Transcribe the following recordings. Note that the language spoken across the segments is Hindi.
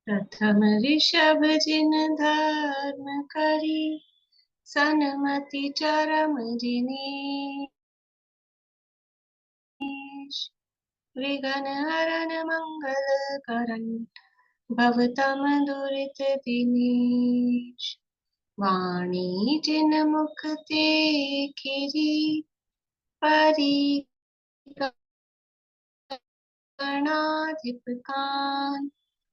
प्रथम ऋषभ जिन धर्म करी, सनमति चरम जिनीश। विघ्न हरन मंगल करन, भवतम दुरित दिनेश। वाणी जिन मुख ते खिरी, परी गणाधिप कान।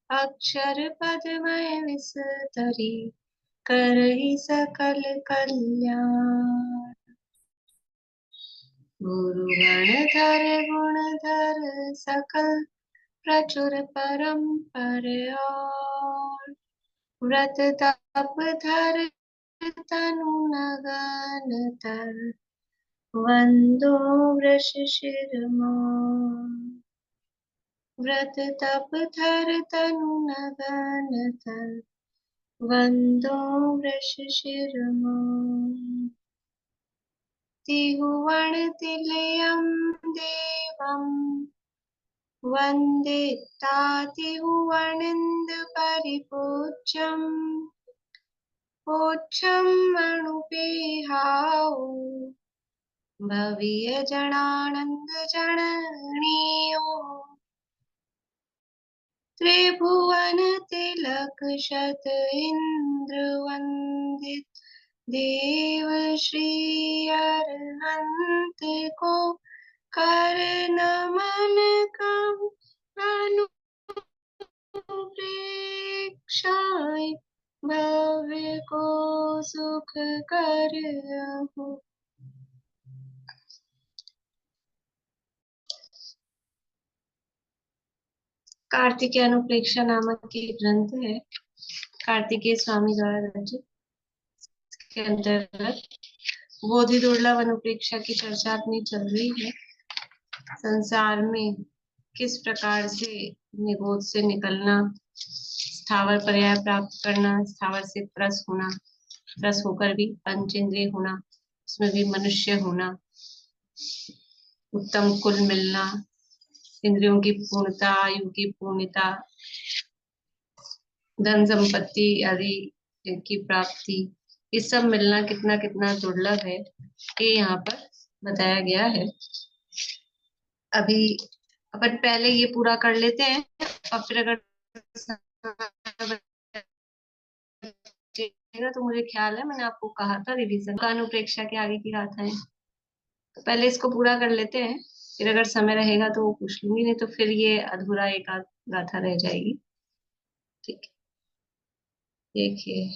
अक्षर पदमय विस्तरी, करहि सकल कल्याण। गुरुगणधर गुणधर सकल, प्रचुर परम्पर और। व्रत तप धर तनु नगन तर, वंदो वृष शिरमोर। व्रत तप धर तनु नगन तर, वंदो वृष शिरमोर। तिहुवन तिलयं देवं, वन्दे तातिहुवनिन्द परिपूज्यम्। पूज्यं मणुपेहाओ, भवीय जनानंद जननीयो। त्रिभुवन तिलक शत इंद्र वंदित, देव श्री अरहंत को कर नमन कम अनुप्रेक्षाय। भव्य को सुख कर हो। कार्तिकेय अनुप्रेक्षा नामक एक ग्रंथ है, कार्तिकेय स्वामी द्वारा रचित। के अंतर्गत बोधि दुर्लभ अनुप्रेक्षा की चर्चा अपनी चल रही है। संसार में किस प्रकार से निगोद से निकलना, स्थावर पर्याय प्राप्त करना, स्थावर से त्रस होना, त्रस होकर भी पंचेंद्रिय होना, उसमें भी मनुष्य होना, उत्तम कुल मिलना, इंद्रियों की पूर्णता, आयु की पूर्णता, धन संपत्ति आदि की प्राप्ति, ये सब मिलना कितना कितना दुर्लभ है, ये यहाँ पर बताया गया है। अभी अपन पहले ये पूरा कर लेते हैं और फिर अगर तो मुझे ख्याल है मैंने आपको कहा था रिवीजन का, अनुप्रेक्षा के आगे की गाथाएं, तो पहले इसको पूरा कर लेते हैं, फिर अगर समय रहेगा तो वो पूछ लूंगी, नहीं तो फिर ये अधूरा एक आध गाथा रह जाएगी। ठीक है, देखिए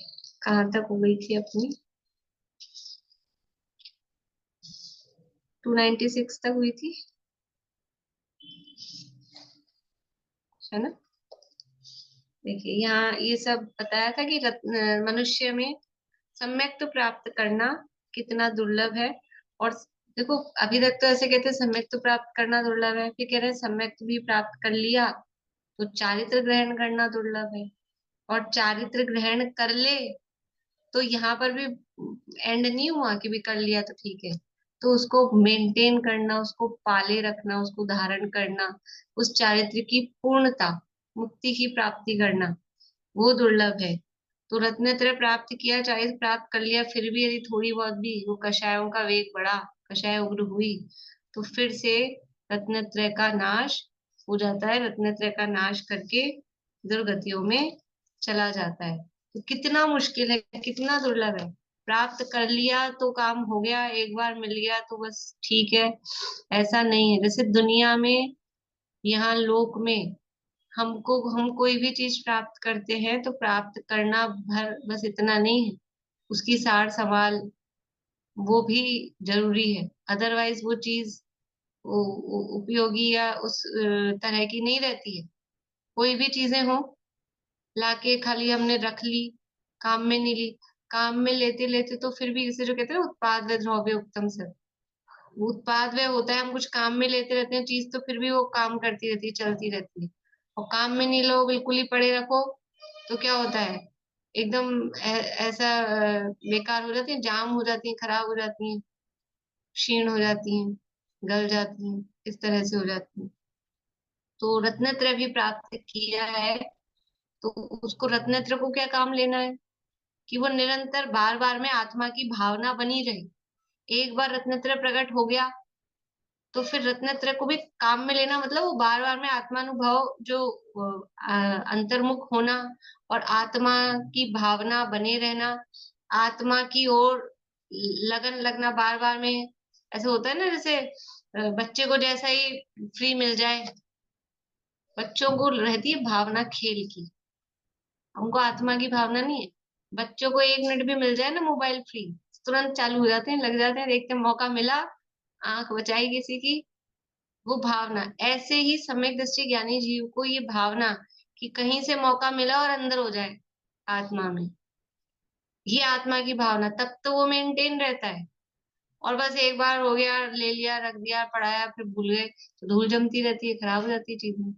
कहाँ तक हो गई थी अपनी, 296 तक हुई थी, है ना। देखिए यहाँ ये सब बताया था कि मनुष्य में सम्यक तो प्राप्त करना कितना दुर्लभ है। और देखो अभी तक तो ऐसे कहते हैं सम्यक तो प्राप्त करना दुर्लभ है, फिर कह रहे हैं सम्यक भी प्राप्त कर लिया तो चारित्र ग्रहण करना दुर्लभ है, और चारित्र ग्रहण कर ले तो यहाँ पर भी एंड नहीं हुआ कि भी कर लिया तो ठीक है, तो उसको मेंटेन करना, उसको पाले रखना, उसको धारण करना, उस चारित्र की पूर्णता, मुक्ति की प्राप्ति करना, वो दुर्लभ है। तो रत्नत्रय प्राप्त किया, चाहे प्राप्त कर लिया, फिर भी यदि थोड़ी बहुत भी वो कषायों का वेग बढ़ा, कषाय उग्र हुई, तो फिर से रत्नत्रय का नाश हो जाता है, रत्नत्रय का नाश करके दुर्गतियों में चला जाता है। तो कितना मुश्किल है, कितना दुर्लभ है। प्राप्त कर लिया तो काम हो गया, एक बार मिल गया तो बस ठीक है, ऐसा नहीं है। जैसे दुनिया में, यहाँ लोक में हम कोई भी चीज प्राप्त करते हैं तो प्राप्त करना भर बस इतना नहीं है, उसकी सार संभाल वो भी जरूरी है, अदरवाइज वो चीज उपयोगी या उस तरह की नहीं रहती है। कोई भी चीजें हो, लाके खाली हमने रख ली, काम में नहीं ली, काम में लेते लेते तो फिर भी इसे जो कहते हैं ना, उत्पाद व द्रव्य उत्तम से, उत्पाद वह होता है, हम कुछ काम में लेते रहते हैं चीज तो फिर भी वो काम करती रहती है, चलती रहती है। और काम में नहीं लो, बिल्कुल ही पड़े रखो, तो क्या होता है, एकदम ऐसा बेकार हो जाती है, जाम हो जाती है, खराब हो जाती है, क्षीण हो जाती हैं, गल जाती हैं, इस तरह से हो जाती हैं। तो रत्नत्रय भी प्राप्त किया है तो उसको रत्नत्र को क्या काम लेना है कि वो निरंतर बार बार में आत्मा की भावना बनी रहे। एक बार रत्नत्र प्रकट हो गया तो फिर रत्नत्रय को भी काम में लेना, मतलब वो बार बार में आत्मानुभव जो अंतर्मुख होना और आत्मा की भावना बने रहना, आत्मा की ओर लगन लगना बार बार में। ऐसे होता है ना, जैसे बच्चे को जैसा ही फ्री मिल जाए, बच्चों को रहती है भावना खेल की, उनको आत्मा की भावना नहीं है। बच्चों को 1 मिनट भी मिल जाए ना मोबाइल फ्री, तुरंत चालू हो जाते हैं, लग जाते हैं, देखते हैं मौका मिला, आंख बचाई किसी की, वो भावना। ऐसे ही सम्यक दृष्टि ज्ञानी जीव को ये भावना कि कहीं से मौका मिला और अंदर हो जाए आत्मा में, ये आत्मा की भावना, तब तो वो मेंटेन रहता है। और बस एक बार हो गया, ले लिया, रख दिया, पढ़ाया, फिर भूल गए, तो धूल जमती रहती है, खराब हो जाती है चीजें।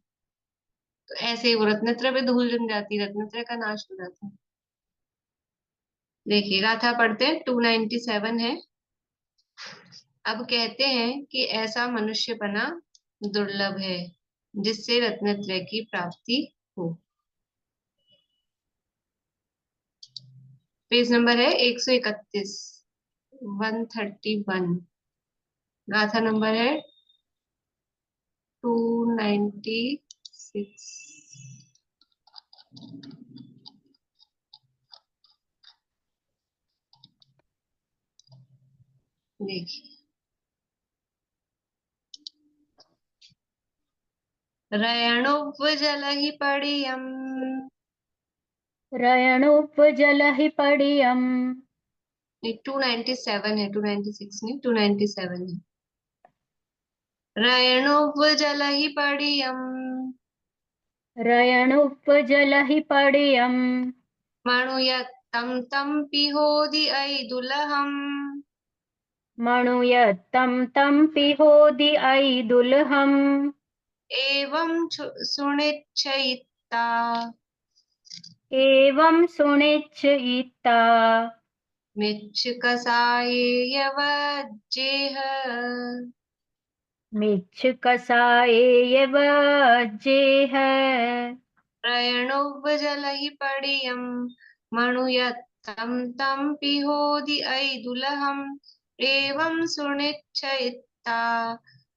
तो ऐसे ही वो रत्नत्रय पे धूल जम जाती है, रत्नत्रय का नाश हो जाता है। देखिए गाथा पढ़ते हैं, 297 है। अब कहते हैं कि ऐसा मनुष्यपना दुर्लभ है जिससे रत्नत्रय की प्राप्ति हो। पेज नंबर है 131, 131। गाथा नंबर है 296। देखिए, रयणुपजलहि पडियम्, रयणोपजलहि पडियम्। 297 है, 296 नहीं, 297 है। रयणुपजलहि पडियम्, रयणोपजलहि पडियम्। मणुयत्तं तं पिहोदि ऐदुलहम्, मणुयत्तं तं पिहोदि ऐदुलहम्। एवं सुनिच्छयित्ता, एवं सुनिच्छयित्ता। मिच्छकसायेयवज्जेह, मिच्छकसायेयवज्जेह। रयणुपजलहि पडियम्, मणुयत्तं तं पिहोदि ऐदुलहम्, एवं सुनिच्छयित्ता,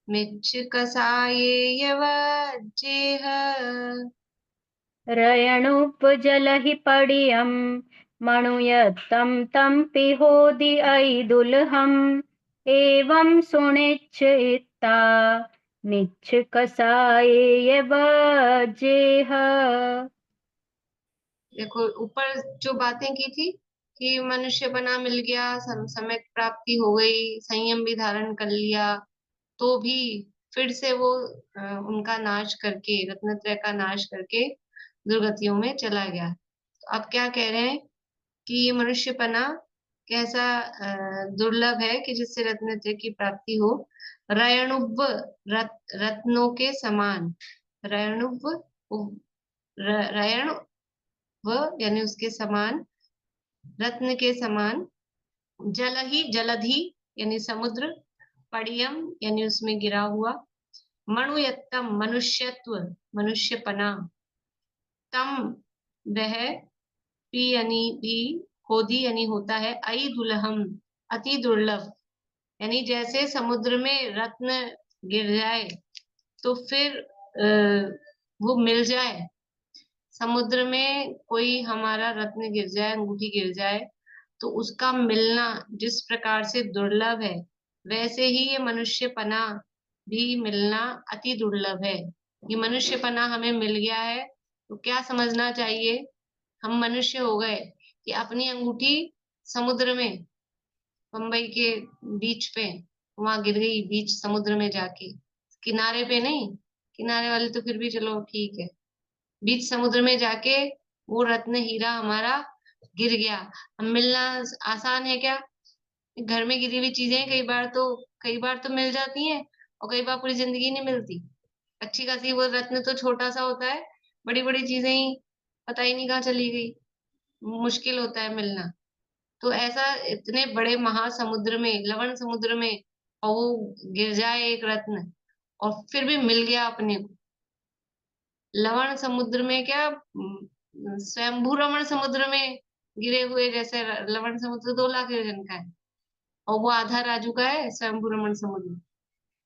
मिच्छकसायेयवज्जेह। रयणोपजलहि पडियम्, मणुयत्तं तं पिहोदि ऐदुलहम्। एवं सुनिच्छयित्ता, मिच्छकसायेयवज्जेह। देखो ऊपर जो बातें की थी कि मनुष्य बना मिल गया, समय प्राप्ति हो गई, संयम भी धारण कर लिया, तो भी फिर से वो उनका नाश करके, रत्नत्रय का नाश करके दुर्गतियों में चला गया। तो अब क्या कह रहे हैं कि ये मनुष्यपना कैसा दुर्लभ है कि जिससे रत्नत्रय की प्राप्ति हो। रयणुब, रत्नों के समान, रयणुब, रयण व यानी उसके समान, रत्न के समान, जल ही जलधि यानी समुद्र, पडियम यानी उसमें गिरा हुआ, मणुयत्तम मनुष्यत्व, मनुष्यपना, तम वह, पी यानी भी, होदी यानी होता है, आई दुलहम अति दुर्लभ, यानी जैसे समुद्र में रत्न गिर जाए तो फिर वो मिल जाए, समुद्र में कोई हमारा रत्न गिर जाए, अंगूठी गिर जाए, तो उसका मिलना जिस प्रकार से दुर्लभ है, वैसे ही ये मनुष्यपना भी मिलना अति दुर्लभ है। ये मनुष्यपना हमें मिल गया है तो क्या समझना चाहिए, हम मनुष्य हो गए कि अपनी अंगूठी समुद्र में, बंबई के बीच पे वहां गिर गई, बीच समुद्र में जाके, किनारे पे नहीं, किनारे वाले तो फिर भी चलो ठीक है, बीच समुद्र में जाके वो रत्न हीरा हमारा गिर गया। अब मिलना आसान है क्या? घर में गिरी हुई चीजें कई बार तो मिल जाती हैं, और कई बार पूरी जिंदगी नहीं मिलती। अच्छी खासी वो रत्न तो छोटा सा होता है, बड़ी बड़ी चीजें ही पता ही नहीं कहाँ चली गई, मुश्किल होता है मिलना। तो ऐसा इतने बड़े महासमुद्र में, लवण समुद्र में, और वो गिर जाए एक रत्न और फिर भी मिल गया अपने को। लवण समुद्र में क्या, स्वयंभू रमण समुद्र में गिरे हुए, जैसे लवण समुद्र 2 लाख योजन का है और वो आधा राजू का है स्वयंभू रमण समुद्र,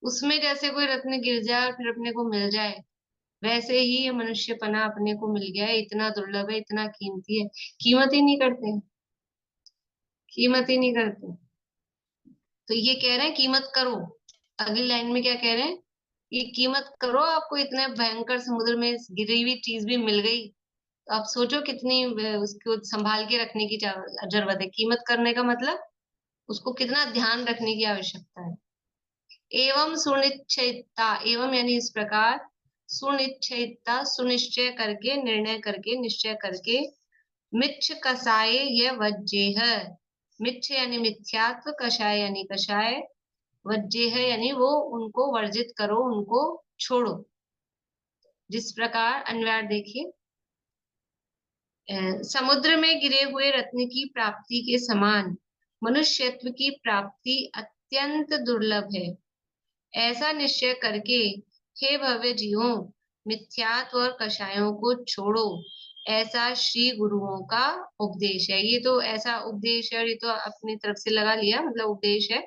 उसमें जैसे कोई रत्न गिर जाए और फिर अपने को मिल जाए, वैसे ही ये मनुष्यपना अपने को मिल गया है, इतना दुर्लभ है, इतना कीमती है, कीमत ही नहीं करते हैं, कीमत ही नहीं करते। तो ये कह रहे हैं कीमत करो, अगली लाइन में क्या कह रहे हैं, ये कीमत करो, आपको इतने भयंकर समुद्र में गिरी हुई चीज भी मिल गई, तो आप सोचो कितनी उसको संभाल के रखने की जरूरत है। कीमत करने का मतलब उसको कितना ध्यान रखने की आवश्यकता है। एवं सुनिश्चयता, एवं यानी इस प्रकार, सुनिश्चयता सुनिश्चय करके, निर्णय करके, निश्चय करके, मिच्छ कसाय ये वज्जेह, मिच्छ यानी मिथ्यात्व, कषाय यानी कषाय, वज्जेह यानी वो उनको वर्जित करो, उनको छोड़ो। जिस प्रकार अन्वयार देखिए, समुद्र में गिरे हुए रत्न की प्राप्ति के समान मनुष्यत्व की प्राप्ति अत्यंत दुर्लभ है, ऐसा निश्चय करके हे भव्य जीवों, मिथ्यात्व और कषायों को छोड़ो, ऐसा श्री गुरुओं का उपदेश है। ये तो ऐसा उपदेश है, और ये तो अपनी तरफ से लगा लिया, मतलब उपदेश है,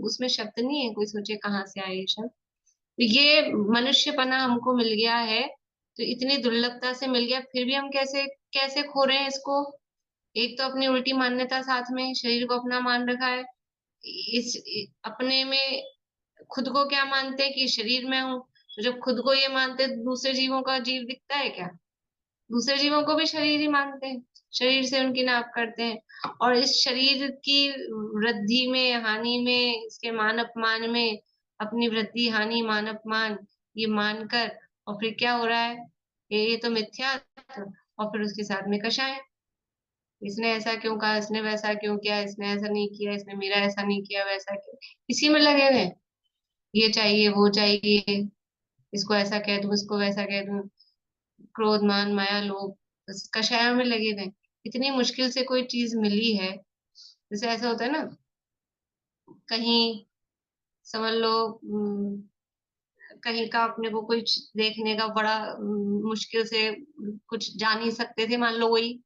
उसमें शब्द नहीं है, कोई सोचे कहाँ से आए ये शब्द। तो ये मनुष्यपना हमको मिल गया है, तो इतनी दुर्लभता से मिल गया, फिर भी हम कैसे कैसे खो रहे हैं इसको। एक तो अपनी उल्टी मान्यता, साथ में शरीर को अपना मान रखा है, इस अपने में खुद को क्या मानते हैं कि शरीर में हूँ, तो जब खुद को ये मानते हैं, तो दूसरे जीवों का जीव दिखता है क्या? दूसरे जीवों को भी शरीर ही मानते हैं, शरीर से उनकी नाप करते हैं, और इस शरीर की वृद्धि में, हानि में, इसके मान अपमान में, अपनी वृद्धि, हानि, मान अपमान ये मानकर, और फिर क्या हो रहा है, ये तो मिथ्या, और फिर उसके साथ में कषाय, इसने ऐसा क्यों कहा, इसने वैसा क्यों किया, इसने ऐसा नहीं किया, इसने मेरा ऐसा नहीं किया, वैसा क्यों, इसी में लगे हुए हैं। ये चाहिए, वो चाहिए, इसको ऐसा कह दूं, इसको वैसा कह दूं, क्रोध, मान, माया, लोभ, बस कषायों में लगे रहे। इतनी मुश्किल से कोई चीज मिली है, जैसे ऐसा होता है ना, कहीं समझ लो, कहीं का अपने को कुछ देखने का बड़ा मुश्किल से कुछ जा नहीं सकते थे, मान लो वही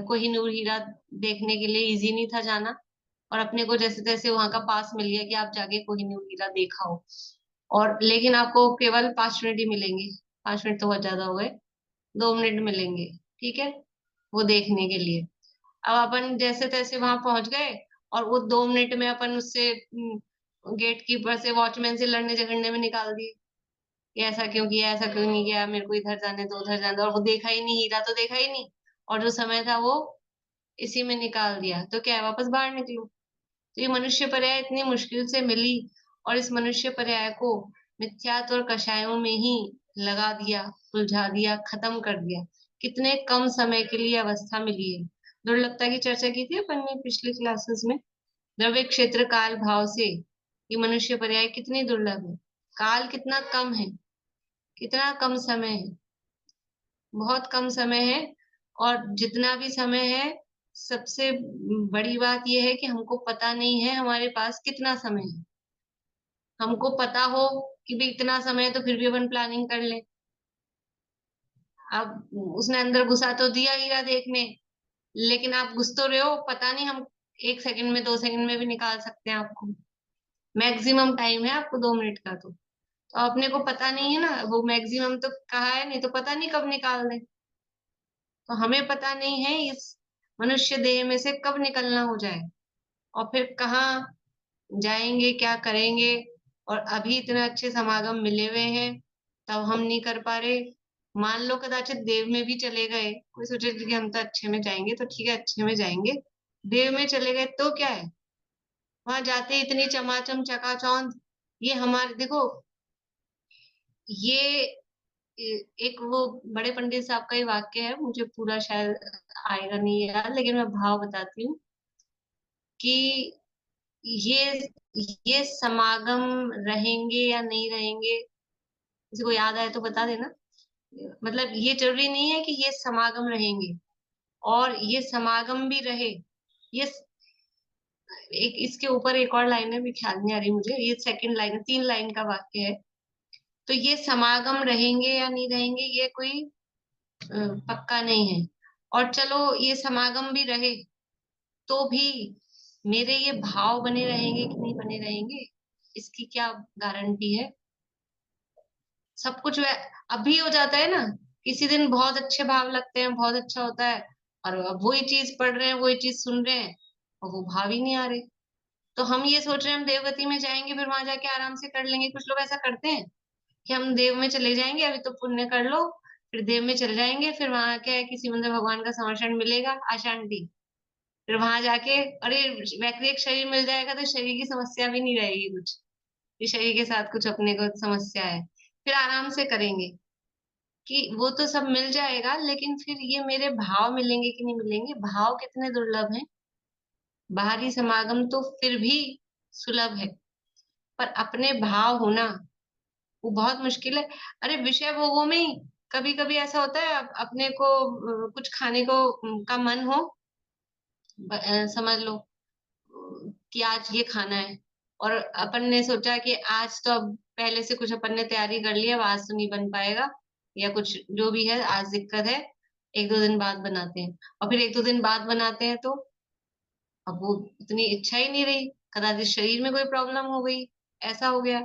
कोहिनूर हीरा देखने के लिए इजी नहीं था जाना, और अपने को जैसे तैसे वहां का पास मिल गया कि आप जाके कोहिनूर हीरा देखा हो, और लेकिन आपको केवल 5 मिनट ही मिलेंगे, 5 मिनट तो बहुत ज्यादा हो गए, 2 मिनट मिलेंगे, ठीक है, वो देखने के लिए। अब अपन जैसे तैसे वहां पहुंच गए, और वो 2 मिनट में अपन उससे गेट कीपर से, वॉचमैन से लड़ने झगड़ने में निकाल दिए, कि ऐसा क्यों किया, ऐसा क्यों नहीं किया, मेरे को इधर जाने दो, उधर जाने दो, और वो देखा ही नहीं, हीरा तो देखा ही नहीं, और जो समय था वो इसी में निकाल दिया, तो क्या है, वापस बाहर निकलो। तो ये मनुष्य पर्याय इतनी मुश्किल से मिली, और इस मनुष्य पर्याय को मिथ्यात्व और कषायों में ही लगा दिया, उलझा दिया, खत्म कर दिया। कितने कम समय के लिए अवस्था मिली है। दुर्लभता की चर्चा की थी अपन ने पिछली क्लासेस में, द्रव्य क्षेत्र काल भाव से ये मनुष्य पर्याय कितनी दुर्लभ है, काल कितना कम है, कितना कम समय है, बहुत कम समय है, और जितना भी समय है, सबसे बड़ी बात यह है कि हमको पता नहीं है हमारे पास कितना समय है। हमको पता हो कि भी इतना समय है, तो फिर भी अपन प्लानिंग कर ले। अब उसने अंदर घुसा तो दिया हीरा देखने, लेकिन आप घुस तो रहे हो, पता नहीं हम 1 सेकंड में, 2 सेकंड में भी निकाल सकते हैं आपको, मैक्सिमम टाइम है आपको 2 मिनट का, तो अपने को पता नहीं है ना, वो मैक्सिमम तो कहा है, नहीं तो पता नहीं कब निकाल दे। तो हमें पता नहीं है इस मनुष्य देह में से कब निकलना हो जाए, और फिर कहाँ जाएंगे, क्या करेंगे, और अभी इतने अच्छे समागम मिले हुए हैं, तब हम नहीं कर पा रहे। मान लो कदाचित देव में भी चले गए, कोई सोचे कि हम तो अच्छे में जाएंगे, तो ठीक है अच्छे में जाएंगे, देव में चले गए तो क्या है, वहां जाते इतनी चमाचम चकाचौंध, ये हमारे देखो, ये एक वो बड़े पंडित साहब का ही वाक्य है, मुझे पूरा शायद आएगा नहीं याद, लेकिन मैं भाव बताती हूँ कि ये ये समागम रहेंगे या नहीं रहेंगे, किसी को याद आए तो बता देना। मतलब ये जरूरी नहीं है कि ये समागम रहेंगे, और ये समागम भी रहे, ये एक इसके ऊपर एक और लाइन है, भी ख्याल नहीं आ रही मुझे, ये सेकंड लाइन है, 3 लाइन का वाक्य है। तो ये समागम रहेंगे या नहीं रहेंगे, ये कोई पक्का नहीं है। और चलो ये समागम भी रहे तो भी मेरे ये भाव बने रहेंगे कि नहीं बने रहेंगे, इसकी क्या गारंटी है। सब कुछ अभी हो जाता है ना, किसी दिन बहुत अच्छे भाव लगते हैं, बहुत अच्छा होता है, और अब वही चीज पढ़ रहे हैं, वही चीज सुन रहे हैं, और वो भाव ही नहीं आ रहे। तो हम ये सोच रहे हैं हम देवगति में जाएंगे, फिर वहां जाके आराम से कर लेंगे। कुछ लोग ऐसा करते हैं कि हम देव में चले जाएंगे, अभी तो पुण्य कर लो, फिर देव में चले जाएंगे, फिर वहां क्या है कि सिमंदर भगवान का संरक्षण मिलेगा, आशांति। फिर वहां जाके अरे वैक्रिक शरीर मिल जाएगा तो शरीर की समस्या भी नहीं रहेगी कुछ, कि शरीर के साथ कुछ अपने को समस्या है, फिर आराम से करेंगे। कि वो तो सब मिल जाएगा, लेकिन फिर ये मेरे भाव मिलेंगे कि नहीं मिलेंगे। भाव कितने दुर्लभ हैं। बाहरी समागम तो फिर भी सुलभ है, पर अपने भाव होना वो बहुत मुश्किल है। अरे विषय भोगों में ही कभी कभी ऐसा होता है, अपने को कुछ खाने को का मन हो, समझ लो कि आज ये खाना है, और अपन ने सोचा कि आज तो अब पहले से कुछ अपन ने तैयारी कर ली है, अब आज तो नहीं बन पाएगा, या कुछ जो भी है आज दिक्कत है, एक दो दिन बाद बनाते हैं। और फिर एक दो दिन बाद बनाते हैं तो अब वो इतनी इच्छा ही नहीं रही, कदाचित शरीर में कोई प्रॉब्लम हो गई, ऐसा हो गया।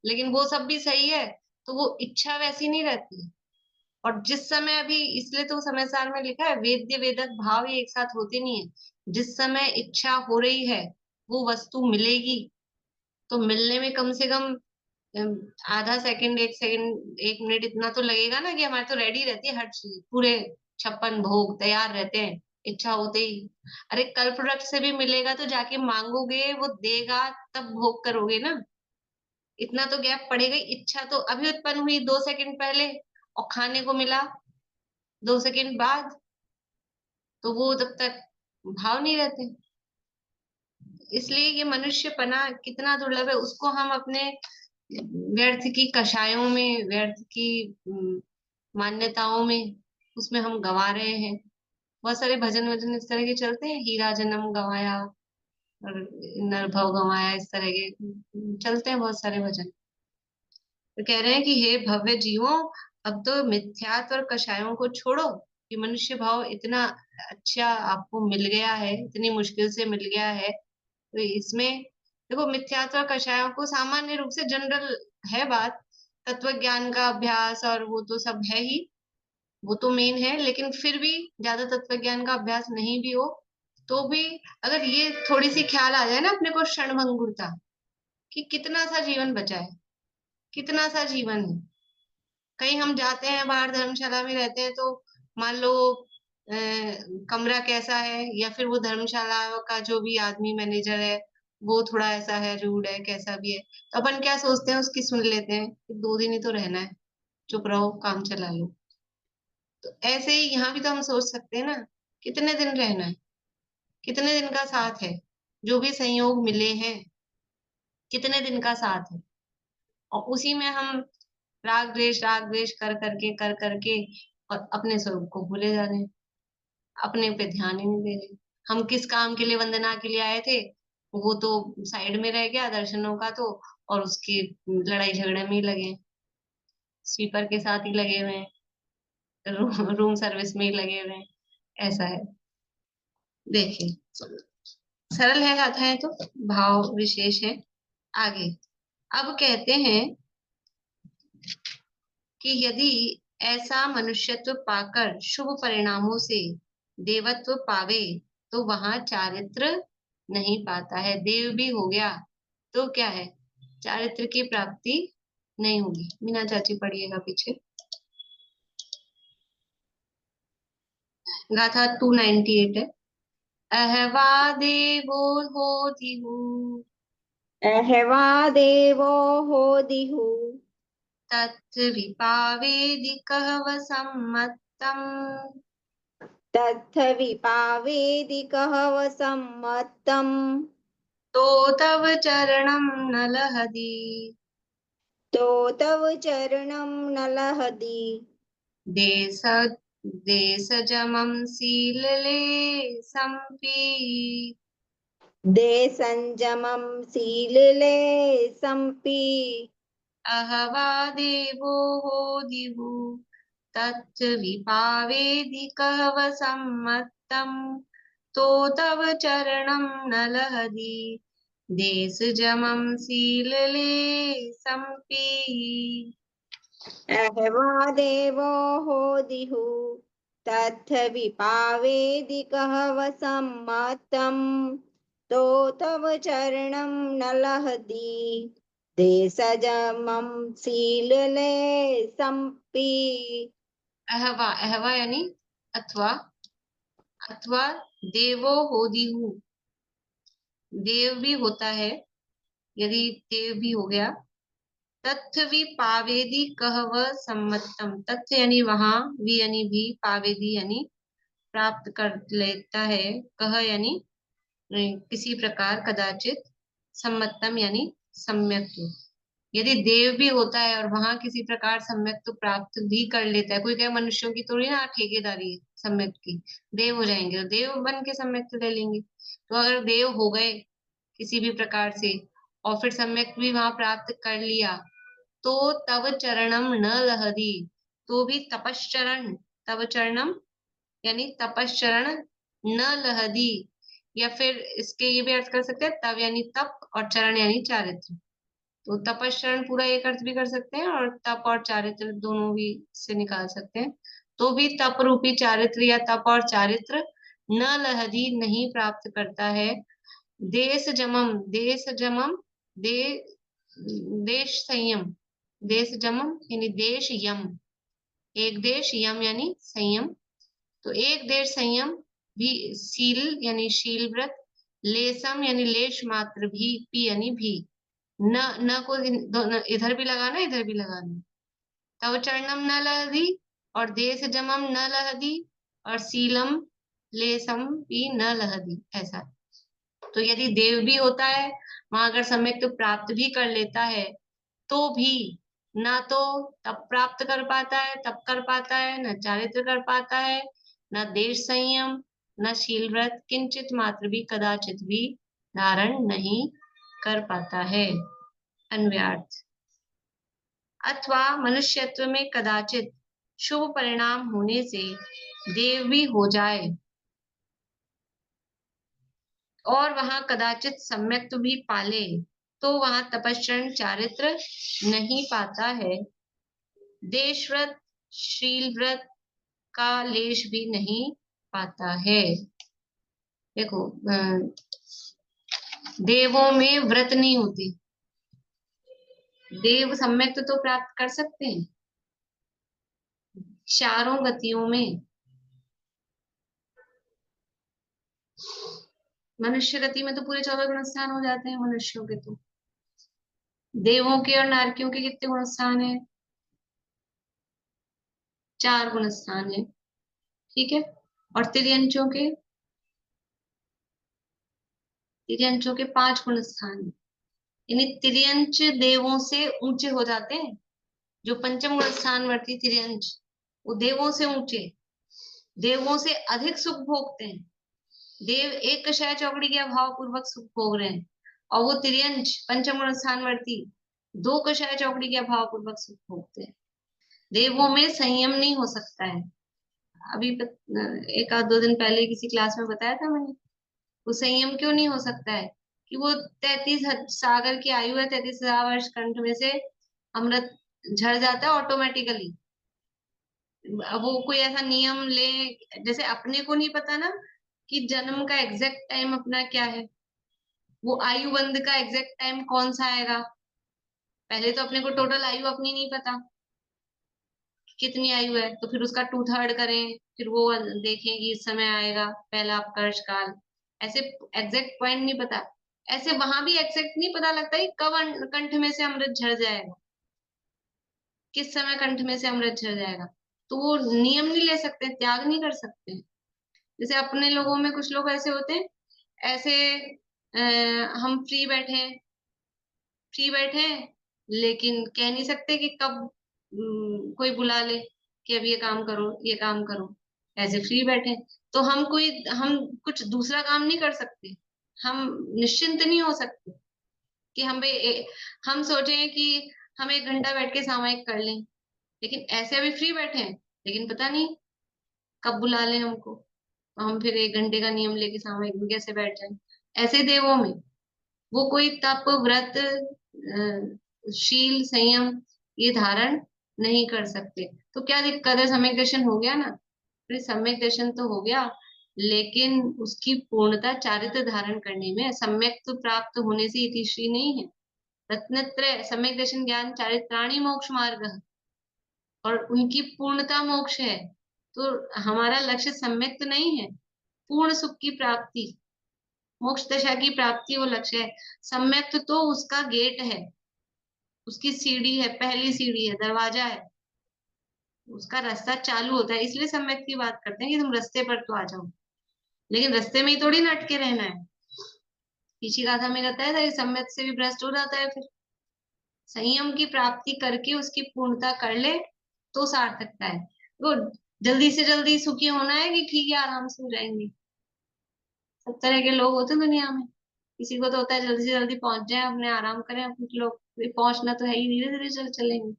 लेकिन वो सब भी सही है, तो वो इच्छा वैसी नहीं रहती। और जिस समय अभी, इसलिए तो समय सार में लिखा है वेद्य वेदक भाव ये एक साथ होते नहीं है। जिस समय इच्छा हो रही है वो वस्तु मिलेगी, तो मिलने में कम से कम अम, आधा सेकंड, एक सेकंड, एक मिनट इतना तो लगेगा ना, कि हमारे तो रेडी रहती है हर चीज, पूरे 56 भोग तैयार रहते हैं इच्छा होते ही। अरे कल्प वृक्ष से भी मिलेगा तो जाके मांगोगे, वो देगा, तब भोग करोगे ना। इतना तो गैप पड़ेगा ही। इच्छा तो अभी उत्पन्न हुई 2 सेकंड पहले, और खाने को मिला 2 सेकंड बाद, तो वो तब तक भाव नहीं रहते। इसलिए ये मनुष्यपना कितना दुर्लभ है, उसको हम अपने व्यर्थ की कषायों में, व्यर्थ की मान्यताओं में, उसमें हम गवा रहे हैं। बहुत सारे भजन वजन इस तरह के चलते हैं, हीरा जन्म गवाया और नरभव गवाया, इस तरह के चलते हैं बहुत सारे भजन। तो कह रहे हैं कि हे भव्य जीवों, अब तो मिथ्यात्व और कषायों को छोड़ो। कि मनुष्य भाव इतना अच्छा आपको मिल गया है, इतनी मुश्किल से मिल गया है, तो इसमें देखो मिथ्यात्व और कषायों को सामान्य रूप से जनरल है बात, तत्व ज्ञान का अभ्यास और वो तो सब है ही, वो तो मेन है। लेकिन फिर भी ज्यादा तत्व ज्ञान का अभ्यास नहीं भी हो तो भी, अगर ये थोड़ी सी ख्याल आ जाए ना अपने को, क्षणभंगुरता, कि कितना सा जीवन बचा है, कितना सा जीवन है। कहीं हम जाते हैं बाहर, धर्मशाला में रहते हैं, तो मान लो कमरा कैसा है, या फिर वो धर्मशाला का जो भी आदमी मैनेजर है वो थोड़ा ऐसा है, रूड है, कैसा भी है, तो अपन क्या सोचते हैं, उसकी सुन लेते हैं कि 2 दिन ही तो रहना है, चुप रहो, काम चला लो। तो ऐसे ही यहाँ भी तो हम सोच सकते हैं ना, कितने दिन रहना है, कितने दिन का साथ है, जो भी संयोग मिले हैं, कितने दिन का साथ है। और उसी में हम राग द्वेष कर करके, कर करके, और अपने स्वरूप को भूले जा रहे हैं, अपने पे ध्यान ही नहीं दे रहे। हम किस काम के लिए वंदना के लिए आए थे, वो तो साइड में रह गया दर्शनों का तो, और उसकी लड़ाई झगड़े में ही लगे हैं, स्वीपर के साथ ही लगे हुए हैं, रूम सर्विस में ही लगे हुए हैं, ऐसा है। देखिए, सरल है गाथाएं तो, भाव विशेष है। आगे अब कहते हैं कि यदि ऐसा मनुष्यत्व पाकर शुभ परिणामों से देवत्व पावे, तो वहां चारित्र नहीं पाता है। देव भी हो गया तो क्या है, चारित्र की प्राप्ति नहीं होगी। मीना चाची पढ़िएगा पीछे, गाथा 298 है। अहवा देवो होतिहु, अहवा देवो होदिहु तत् विपावेदि कहव सम्मतम्, तत्थ विपावेदिकः वसम्मतम् तो तव चरणं न लहति, तो तव चरणं न लहति देश देशजमं सीलले सम्पि, देसञ्जमं सीलिले सम्पि अहवा देवो होदिहु। तत् विपावेदि कव सम्मतम् तो तव चरणं न लहदी देशजमं शीलले सम्पि। अहवा देवो होदिहु तथ विपावेदि कहव सम्मतम् तो तव चरणं न लहति देशजमं शीलले सम्पि। अहवा, अहवा यानी अथवा, अथवा देवो होदिहु, देव भी होता है, यदि देव भी हो गया। तथ्य भी पावेदी कहव सम्मतम, तथ्य यानी वहां, भी यानी भी, पावेदी यानी प्राप्त कर लेता है, कह यानी किसी प्रकार, कदाचित, सम्मतम यानी सम्यक। यदि देव भी होता है और वहां किसी प्रकार सम्यक तो प्राप्त भी कर लेता है, कोई क्या मनुष्यों की थोड़ी ना ठेकेदारी है सम्यक की, देव हो जाएंगे तो देव बन के सम्यक तो ले लेंगे। तो अगर देव हो गए किसी भी प्रकार से और फिर सम्यक भी वहां प्राप्त कर लिया, तो तव चरणम न लहदी, तो भी तपश्चरण, तव चरणम यानी तपश्चरण, न लहदी, या फिर इसके ये भी अर्थ कर सकते हैं, तव यानी तप और चरण यानी चारित्र। तो तपश्चरण पूरा एक अर्थ भी कर सकते हैं और तप और चारित्र दोनों भी से निकाल सकते हैं। तो भी तप रूपी चारित्र या तप और चारित्र न लहदी नहीं प्राप्त करता है। देश जमम, देश जमम, दे देश संयम, देश जमम यानी देश यम, एक देश यम यानी संयम, तो एक देश संयम भी, शील यानी शील व्रत, लेसम यानी लेश मात्र भी, पी यानी भी, न को इधर भी लगाना इधर भी लगाना। तव चरणम न लहदी और देश जमम न लहदी और शीलम लेसम भी न लहदी, ऐसा। तो यदि देव भी होता है वहां, अगर सम्यक तो प्राप्त भी कर लेता है, तो भी ना तो तप प्राप्त कर पाता है, तप कर पाता है, न चारित्र कर पाता है, न देश संयम, न शील व्रत, किंचित मात्र भी, कदाचित भी धारण नहीं कर पाता है। अन्व्यार्थ, अथवा मनुष्यत्व में कदाचित शुभ परिणाम होने से देव भी हो जाए और वहां कदाचित सम्यक्त्व भी पाले, तो वहां तपश्चरण चारित्र नहीं पाता है, देशव्रत शील व्रत का लेश भी नहीं पाता है। देखो, देवों में व्रत नहीं होती, देव सम्यक्त्व तो प्राप्त कर सकते हैं चारों गतियों में। मनुष्य गति में तो पूरे 14 गुणस्थान हो जाते हैं मनुष्यों के, तो देवों के और नारकियों के कितने गुणस्थान है? 4 गुणस्थान है, ठीक है। और तिर्यंचों के 5 गुणस्थान है, यानी तिर्यंच देवों से ऊंचे हो जाते हैं। जो पंचम गुणस्थान वर्ती तिर्यंच, वो देवों से ऊंचे, देवों से अधिक सुख भोगते हैं। देव एक कषाय चौकड़ी के अभाव पूर्वक सुख भोग रहे हैं, और वो तिर्यंच पंचम गुण स्थान वर्ती 2 कषाय चौकड़ी के अभाव पूर्वक सुख भोगते हैं। देवों में संयम नहीं हो सकता है। अभी एक आध 2 दिन पहले किसी क्लास में बताया था मैंने, वो संयम क्यों नहीं हो सकता है कि वो 33 सागर की आयु है, 33,000 वर्ष कंठ में से अमृत झड़ जाता है ऑटोमेटिकली। अब वो कोई ऐसा नियम ले, जैसे अपने को नहीं पता ना कि जन्म का एग्जैक्ट टाइम अपना क्या है, वो आयु बंध का एग्जैक्ट टाइम कौन सा आएगा। पहले तो अपने को टोटल आयु अपनी नहीं पता कितनी आयु है, तो फिर उसका 2/3 करें, फिर वो देखें कि इस समय आएगा पहला अपकर्ष काल, ऐसे एग्जैक्ट पॉइंट नहीं पता। ऐसे वहां भी एग्जैक्ट नहीं पता लगता कि कब कंठ में से अमृत झड़ जाएगा, किस समय कंठ में से अमृत झड़ जाएगा। तो वो नियम नहीं ले सकते, त्याग नहीं कर सकते। जैसे अपने लोगों में कुछ लोग ऐसे होते हैं, ऐसे हम फ्री बैठे हैं, लेकिन कह नहीं सकते कि कब कोई बुला ले कि अब ये काम करो ये काम करो, ऐसे फ्री बैठे हैं। तो हम कुछ दूसरा काम नहीं कर सकते, हम निश्चिंत नहीं हो सकते कि हम सोचे कि हम 1 घंटा बैठ के सामयिक कर लें, लेकिन ऐसे अभी फ्री बैठे हैं, लेकिन पता नहीं कब बुला ले हमको, तो हम फिर 1 घंटे का नियम लेके सामूहिक में कैसे बैठ जाएं। ऐसे देवों में वो कोई तप व्रत शील संयम ये धारण नहीं कर सकते। तो क्या दिक्कत है, सम्यक दर्शन हो गया ना, फिर सम्यक दर्शन तो हो गया, लेकिन उसकी पूर्णता चारित्र धारण करने में है। सम्यक तो प्राप्त होने से इतिश्री नहीं है। रत्नत्रय सम्यक दर्शन ज्ञान चारित्राणी मोक्ष मार्ग, और उनकी पूर्णता मोक्ष है। तो हमारा लक्ष्य सम्यक तो नहीं है, पूर्ण सुख की प्राप्ति, मोक्ष दशा की प्राप्ति वो लक्ष्य है। सम्यक तो उसका गेट है, उसकी सीढ़ी है, पहली सीढ़ी है, दरवाजा है, उसका रास्ता चालू होता है। इसलिए सम्यक की बात करते हैं कि तुम रास्ते पर तो आ जाओ, लेकिन रास्ते में ही थोड़ी ना अटके रहना है। पीछे गाथा में बताया था कि सम्यक से भी भ्रष्ट हो जाता है। फिर संयम की प्राप्ति करके उसकी पूर्णता कर ले तो सार्थकता है। वो जल्दी से जल्दी सुखी होना है कि ठीक है आराम से हो जाएंगे। सब तरह के लोग होते हैं दुनिया में। किसी को तो होता है जल्दी से जल्दी पहुंच जाए, अपने आराम करें। कुछ लोग पहुंचना तो है ही, धीरे धीरे चलेंगे।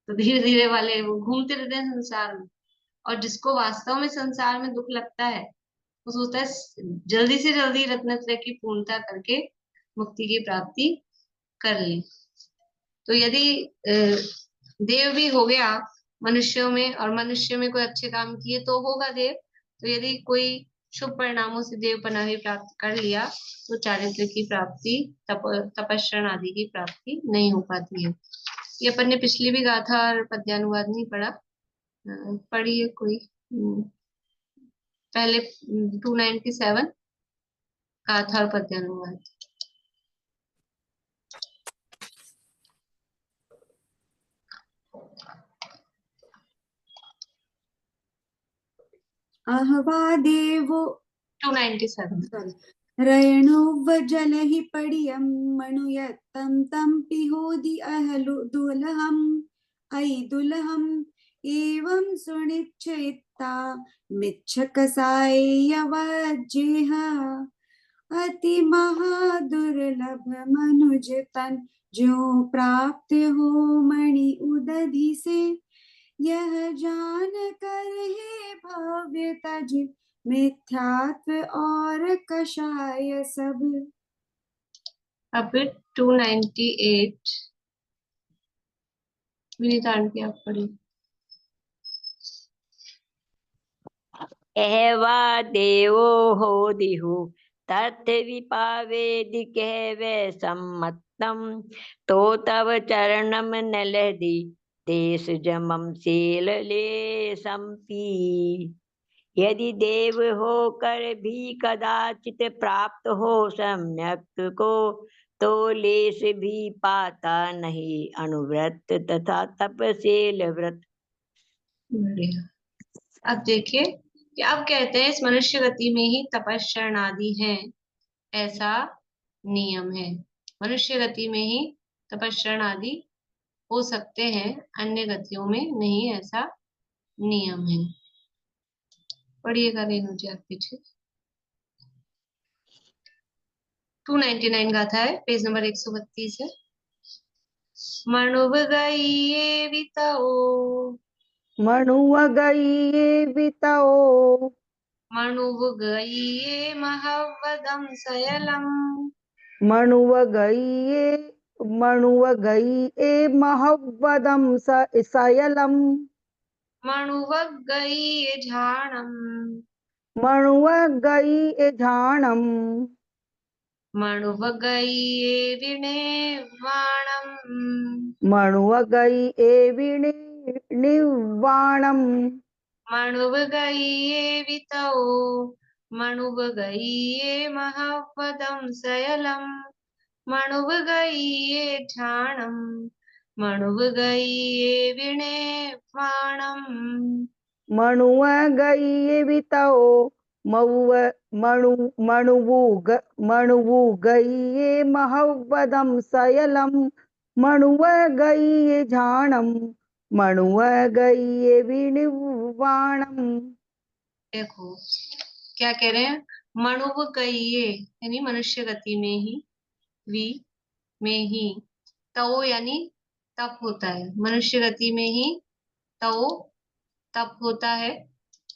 तो धीरे धीरे वाले वो घूमते रहते हैं संसार में। और जिसको वास्तव में संसार में दुख लगता है, वो सोचता है जल्दी से जल्दी रत्नत्रय की पूर्णता करके मुक्ति की प्राप्ति कर ले। तो यदि देव भी हो गया मनुष्यों में, और मनुष्य में कोई अच्छे काम किए तो होगा देव। तो यदि कोई शुभ परिणामों से देवपना भी प्राप्त कर लिया तो चारित्र की प्राप्ति, तपस्रण आदि की प्राप्ति नहीं हो पाती है। ये अपन ने पिछली भी गाथा और पद्यानुवाद नहीं पढ़ा, पढ़ी है कोई? पहले 297 गाथा और पद्यानुवाद। अहवा देवो 297। रयणोवजलहि पडियं मणुयत्तं तं पिहोदि अहलु दुलहम् अयि दुलहम् एवं सुनिश्चयित्ता मिच्छकसायवज्जेह अति महादुर्लभ मनुज तन जो प्राप्त हो मणि उदधि से यह जान कर हे भव्य तज मिथ्यात्व और कषाय सब। अब 298 विनीता आंटी आप पढ़ी। एवा देवो होदिहु तथ विपावेदि कहवे सम्मतम तो तव चरणम नलहदि देश जमम शील ले संपी। यदि देव होकर भी कदाचित प्राप्त हो सम्यक को तो लेश भी पाता नहीं अनुव्रत तथा तपशील व्रत। बढ़िया। अब देखिए कि अब कहते हैं इस मनुष्य गति में ही तपस्रण आदि है, ऐसा नियम है। मनुष्य गति में ही तपस्रण आदि हो सकते हैं, अन्य गतियों में नहीं, ऐसा नियम है। पढ़िएगा रेणु जी आप पीछे। 299 गाथा है, पेज नंबर 132 है। मणुव गई वितओ, मणुव गई बिताओ, मणुव गई महवदम सयलम, मणुव गई ए महवदम सयलम, मणुव गई झाणम, मणुव गई ए झाणम, मणुव गई विणे वाणम, मणुव गई ए विणे निवाणम, मणुव गई वितओ, मणुव गई महवदम सयलम, मणुव गई झाणम, मणुव गई विणे वाणम। मणुव गई ए बिताओ, मणुवु गई ए महवदम सयलम, मणुव गई ए झाणम, मणुव गई ए विनिवाणम। देखो क्या कह रहे हैं, मणुव गई यानी मनुष्य गति में ही, वी में ही, तओ यानी तप होता है। मनुष्य गति में ही तओ तप होता है,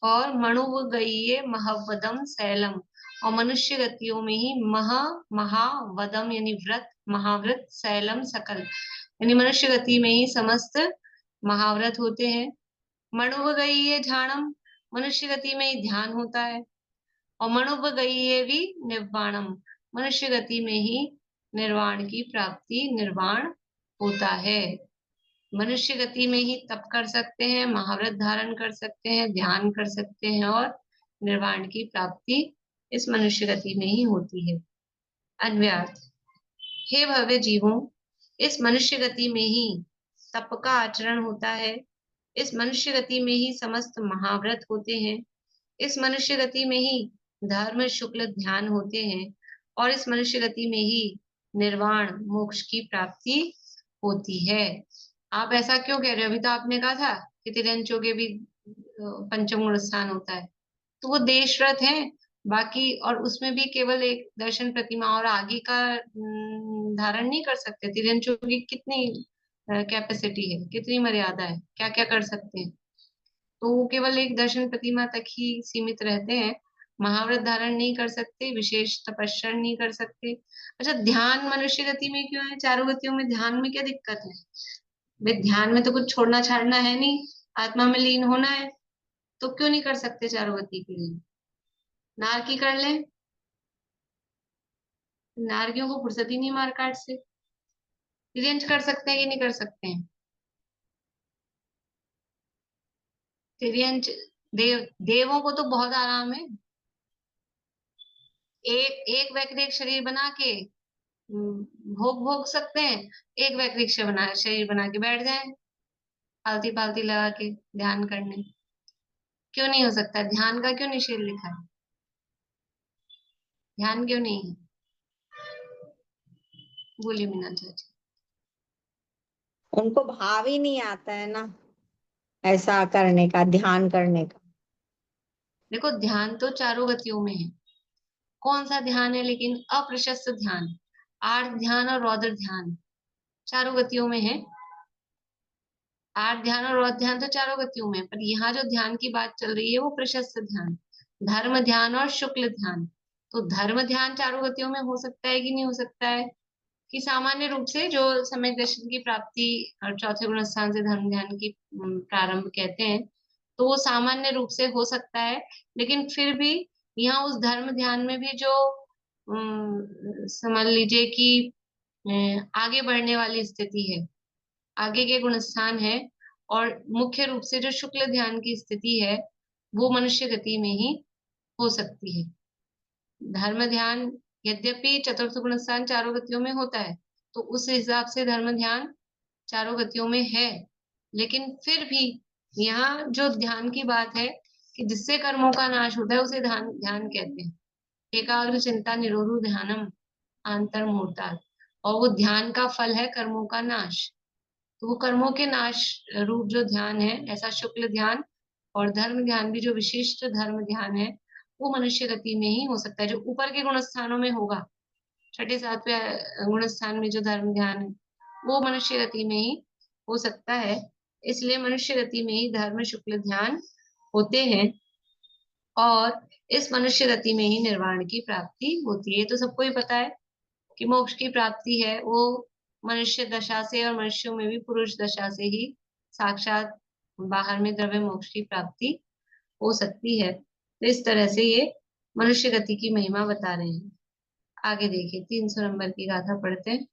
और मणुवगय्ये महवदम शैलम, और मनुष्य गतियों में ही महावदम यानी व्रत, महाव्रत, शैलम सकल, यानी मनुष्य गति में ही समस्त महाव्रत होते हैं। मणुवगय्ये ध्यानम, मनुष्य गति में ही ध्यान होता है, और मणुवगय्ये भी निर्वाणम, मनुष्य गति में ही निर्वाण की प्राप्ति, निर्वाण होता है। मनुष्य गति में ही तप कर सकते हैं, महाव्रत धारण कर सकते हैं, ध्यान कर सकते हैं, और निर्वाण की प्राप्ति इस मनुष्य गति में ही होती है। अन्वयार्थ, हे भव्य जीवों, इस मनुष्य गति में ही तप का आचरण होता है, इस मनुष्य गति में ही समस्त महाव्रत होते हैं, इस मनुष्य गति में ही धर्म शुक्ल ध्यान होते हैं, और इस मनुष्य गति में ही निर्वाण मोक्ष की प्राप्ति होती है। आप ऐसा क्यों कह रहे हो? अभी तो आपने कहा था कि तिर्यंचों के भी पंचम गुण स्थान होता है, तो वो देशरथ है बाकी, और उसमें भी केवल एक दर्शन प्रतिमा और आगे का धारण नहीं कर सकते। तिर्यंचों की कितनी कैपेसिटी है, कितनी मर्यादा है, क्या क्या कर सकते हैं, तो वो केवल एक दर्शन प्रतिमा तक ही सीमित रहते हैं, महाव्रत धारण नहीं कर सकते, विशेष तपस्या नहीं कर सकते। अच्छा, ध्यान मनुष्य गति में क्यों है? चारों गतियों में ध्यान में क्या दिक्कत है? भाई ध्यान में तो कुछ छोड़ना छाड़ना है नहीं, आत्मा में लीन होना है, तो क्यों नहीं कर सकते चारों गति के लिए? नारकी कर लें, नारकियों को फुर्सत ही नहीं मारकाट से। तिर्यंच कर सकते हैं कि नहीं कर सकते हैं? तिर्यंच देवों को तो बहुत आराम है, एक वैकृत शरीर बना के भोग भोग सकते हैं, एक वैकृत शरीर बना के बैठ जाए आलती पालती लगा के ध्यान करने। क्यों नहीं हो सकता? ध्यान का क्यों निषेध लिखा है? ध्यान क्यों नहीं है? बोलिए मीना चाची। उनको भाव ही नहीं आता है ना ऐसा करने का, ध्यान करने का। देखो, ध्यान तो चारों गतियों में है। कौन सा ध्यान है? लेकिन अप्रशस्त ध्यान, आर्त ध्यान और रौद्र ध्यान चारों गतियों में है। आर्त ध्यान और रौद्र ध्यान तो चारों गतियों में है, पर यहाँ जो ध्यान की बात चल रही है वो प्रशस्त ध्यान, धर्म ध्यान और शुक्ल ध्यान। तो धर्म ध्यान चारों गतियों में हो सकता है कि नहीं हो सकता है? कि सामान्य रूप से जो सम्यक दर्शन की प्राप्ति और चौथे गुण स्थान से धर्म ध्यान की प्रारंभ कहते हैं, तो वो सामान्य रूप से हो सकता है। लेकिन फिर भी यहाँ उस धर्म ध्यान में भी जो समझ लीजिए कि आगे बढ़ने वाली स्थिति है, आगे के गुण स्थान है, और मुख्य रूप से जो शुक्ल ध्यान की स्थिति है वो मनुष्य गति में ही हो सकती है। धर्म ध्यान यद्यपि चतुर्थ गुण स्थान चारों गतियों में होता है, तो उस हिसाब से धर्म ध्यान चारों गतियों में है, लेकिन फिर भी यहाँ जो ध्यान की बात है कि जिससे कर्मों का नाश होता है उसे ध्यान ध्यान कहते हैं। एकाग्र चिंता निरोधु ध्यानम आंतर्मुहूर्तात्, और वो ध्यान का फल है कर्मों का नाश। तो वो कर्मों के नाश रूप जो ध्यान है, ऐसा शुक्ल ध्यान और धर्म ध्यान भी जो विशिष्ट धर्म ध्यान है वो मनुष्य गति में ही हो सकता है। जो ऊपर के गुण स्थानों में होगा, छठे सातवें गुण स्थान में जो धर्म ध्यान है वो मनुष्य गति में ही हो सकता है। इसलिए मनुष्य गति में ही धर्म शुक्ल ध्यान होते हैं, और इस मनुष्य गति में ही निर्वाण की प्राप्ति होती है। तो सबको ही पता है कि मोक्ष की प्राप्ति है वो मनुष्य दशा से, और मनुष्यों में भी पुरुष दशा से ही साक्षात बाहर में द्रव्य मोक्ष की प्राप्ति हो सकती है। तो इस तरह से ये मनुष्य गति की महिमा बता रहे हैं। आगे देखिए 300 नंबर की गाथा पढ़ते हैं।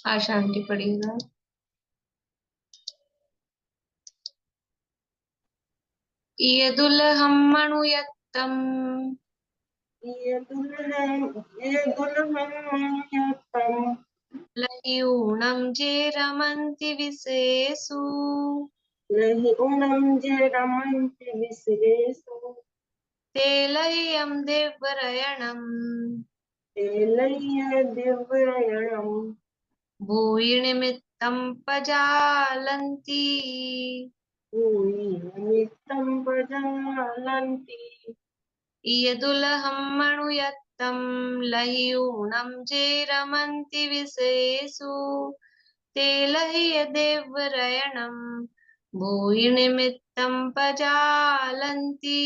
आशा आंटी पढ़िएगा। ईयदुलहं मणुयत्तम् लयूणं जेरमन्ति विशेषु ते लय्यं दिव्यरयणम् भूयिनिमित्तं पजालन्ति ईयदुलहं मणुयत्तं लयूणं जेरमन्ति विशेषु तेलह्य देवरयणं भूय निमित्तं पजालन्ति।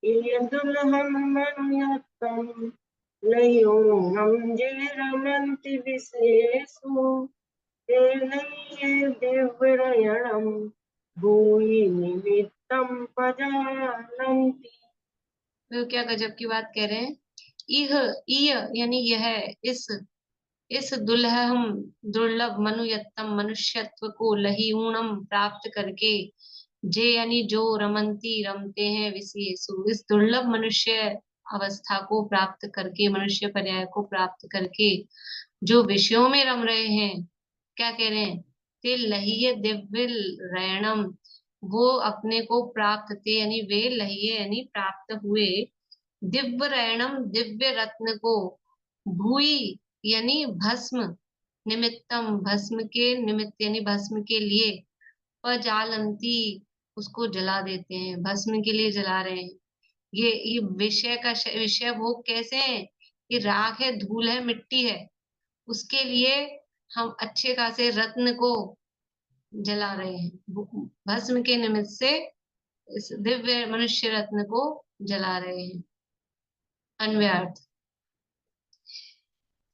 इयदुल्हं मनुयत्तं लयोऽहं ये रमन्ति विश्वेषु तेनैये दिव्यरयणं भूयि निमित्तं पजानन्ति। वो क्या गजब की बात कह रहे हैं। इह इय यानी यह, इस दुल्हम दुर्लभ मनुयत्तम मनुष्यत्व को लहीऊणम प्राप्त करके, जे यानी जो, रमंती रमते हैं, विशेषु इस दुर्लभ मनुष्य अवस्था को प्राप्त करके, मनुष्य पर्याय को प्राप्त करके जो विषयों में रम रहे हैं, क्या कह रहे हैं, ते लहीय दिव्य रयणम, वो अपने को प्राप्त थे यानी वे लहीय यानी प्राप्त हुए, दिव्य रयणम दिव्य रत्न को, भूई यानी भस्म, निमित्तम भस्म के निमित्त यानी भस्म के लिए, पजालंती उसको जला देते हैं, भस्म के लिए जला रहे हैं। ये विषय का विषय भोग कैसे है, ये राख है, धूल है, मिट्टी है, उसके लिए हम अच्छे खासे रत्न को जला रहे हैं, भस्म के निमित्त से इस दिव्य मनुष्य रत्न को जला रहे हैं। अन्वयार्थ,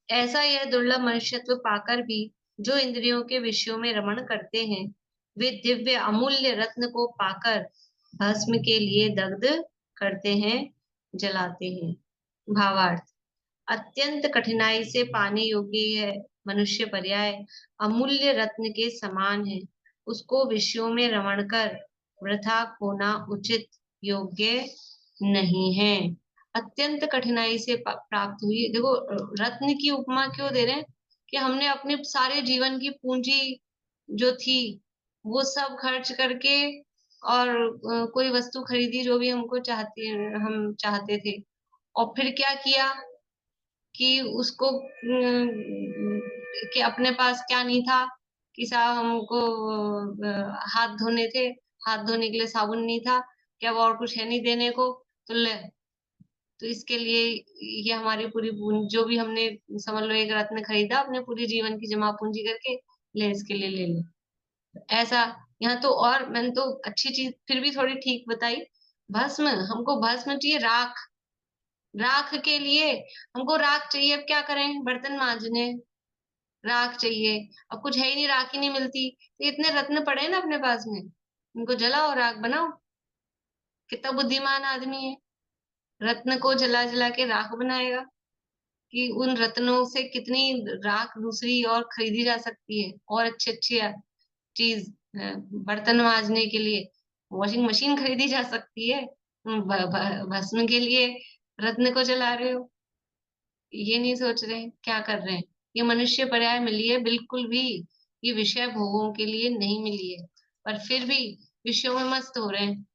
ऐसा यह दुर्लभ मनुष्यत्व पाकर भी जो इंद्रियों के विषयों में रमण करते हैं, वे दिव्य अमूल्य रत्न को पाकर भस्म के लिए दग्ध करते हैं, जलाते हैं। भावार्थ, अत्यंत कठिनाई से पाने योग्य है मनुष्य पर्याय अमूल्य रत्न के समान है, उसको विषयों में रमण कर वृथा खोना उचित योग्य नहीं है। अत्यंत कठिनाई से प्राप्त हुई, देखो रत्न की उपमा क्यों दे रहे हैं कि हमने अपने सारे जीवन की पूंजी जो थी वो सब खर्च करके और कोई वस्तु खरीदी जो भी हम चाहते थे, और फिर क्या किया कि उसको कि अपने पास क्या नहीं था, कि साहब हमको हाथ धोने थे, हाथ धोने के लिए साबुन नहीं था, क्या अब और कुछ है नहीं देने को, तो ले, तो इसके लिए ये हमारी पूरी जो भी हमने समझ लो एक रत्न खरीदा अपने पूरी जीवन की जमा पूंजी करके, ले इसके लिए ले ले, ऐसा। यहाँ तो और मैंने तो अच्छी चीज फिर भी थोड़ी ठीक बताई, भस्म, हमको भस्म चाहिए, राख, राख के लिए हमको राख चाहिए, अब क्या करें, बर्तन मांजने राख चाहिए, अब कुछ है ही नहीं, राख ही नहीं मिलती, तो इतने रत्न पड़े हैं ना अपने पास में, इनको जलाओ, राख बनाओ। कितना बुद्धिमान आदमी है, रत्न को जला जला के राख बनाएगा, कि उन रत्नों से कितनी राख दूसरी और खरीदी जा सकती है, और अच्छी अच्छी चीज, बर्तन मांजने के लिए वॉशिंग मशीन खरीदी जा सकती है, भस्म के लिए रत्न को जला रहे हो, ये नहीं सोच रहे हैं क्या कर रहे हैं। ये मनुष्य पर्याय मिली है, बिल्कुल भी ये विषय भोगों के लिए नहीं मिली है, पर फिर भी विषयों में मस्त हो रहे हैं।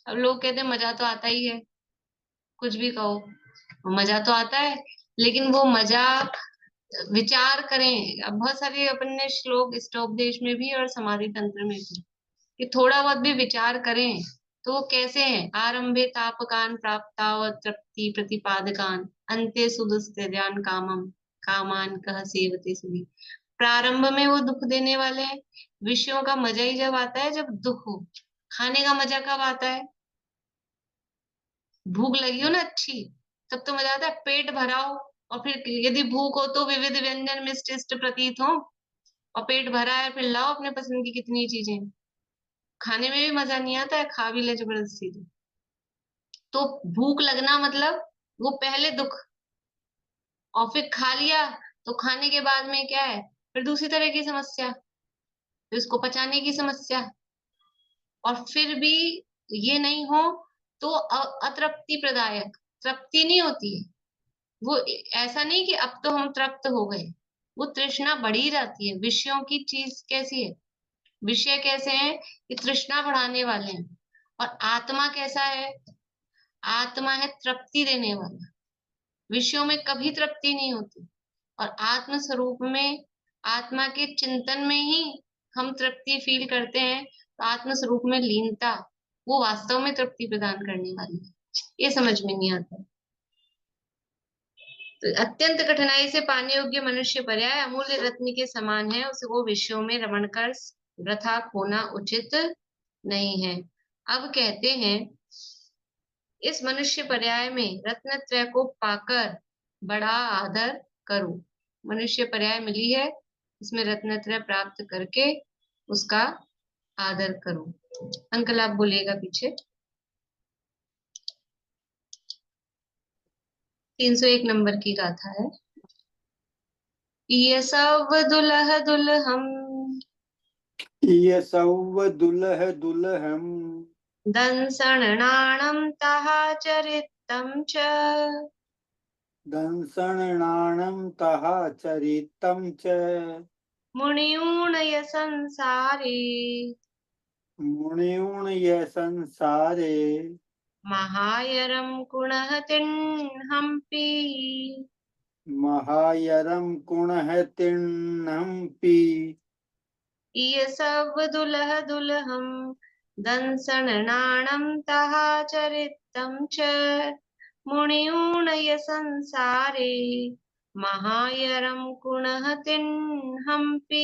अब लोग कहते हैं मजा तो आता ही है, कुछ भी कहो मजा तो आता है, लेकिन वो मजा विचार करें। अब बहुत सारे अपन ने श्लोक इष्टोपदेश में भी और समाधि तंत्र में भी, कि थोड़ा बहुत भी विचार करें तो वो कैसे हैं, आरंभे तापकान प्राप्ताव तृप्ति प्रतिपादकान अंते सुदुस्तेजान कामम कामान कह सेवते सुधी। प्रारंभ में वो दुख देने वाले हैं, विषयों का मजा ही जब आता है जब दुख हो, खाने का मजा कब आता है, भूख लगी हो ना अच्छी, तब तो मजा आता है, पेट भरा हो, और फिर यदि भूख हो तो विविध व्यंजन मिष्ट इष्ट प्रतीत हो, और पेट भरा है फिर लाओ अपने पसंद की कितनी चीजें, खाने में भी मजा नहीं आता है, खा भी ले जबरदस्ती तो भूख लगना मतलब वो पहले दुख, और फिर खा लिया तो खाने के बाद में क्या है, फिर दूसरी तरह की समस्या, फिर उसको पचाने की समस्या, और फिर भी ये नहीं हो तो अतृप्ति प्रदायक, तृप्ति नहीं होती है वो, ऐसा नहीं कि अब तो हम तृप्त हो गए, वो तृष्णा बढ़ी जाती है। विषयों की चीज कैसी है, विषय कैसे हैं, कि तृष्णा बढ़ाने वाले हैं, और आत्मा कैसा है, आत्मा है तृप्ति देने वाला, विषयों में कभी तृप्ति नहीं होती, और आत्म स्वरूप में आत्मा के चिंतन में ही हम तृप्ति फील करते हैं, तो आत्म स्वरूप में लीनता वो वास्तव में तृप्ति प्रदान करने वाली है, ये समझ में नहीं आता। तो अत्यंत कठिनाई से पाने योग्य मनुष्य पर्याय अमूल्य रत्न के समान है, उसको विषयों में रमण कर वृथा खोना उचित नहीं है। अब कहते हैं इस मनुष्य पर्याय में रत्नत्रय को पाकर बड़ा आदर करो। मनुष्य पर्याय मिली है, इसमें रत्नत्रय प्राप्त करके उसका आदर करो। अंकल आप बोलिएगा पीछे। 301 नंबर की गाथा है। ये सब दुलह दुलहम ये सौव दुलह दुलहम दंसणाणं तहा चरितं च दंसणाणं तहा चरितं च मुनियूणय संसारे मुनियुण्य संसारे महायरं कुणः तिह्नम्पि महायरं कुणः तिह्नम्पि ये सब दुलह दुलहम दंसणाणं तहा चरितं च मुनियूणय संसारे महायरं कुणः तिह्नम्पि।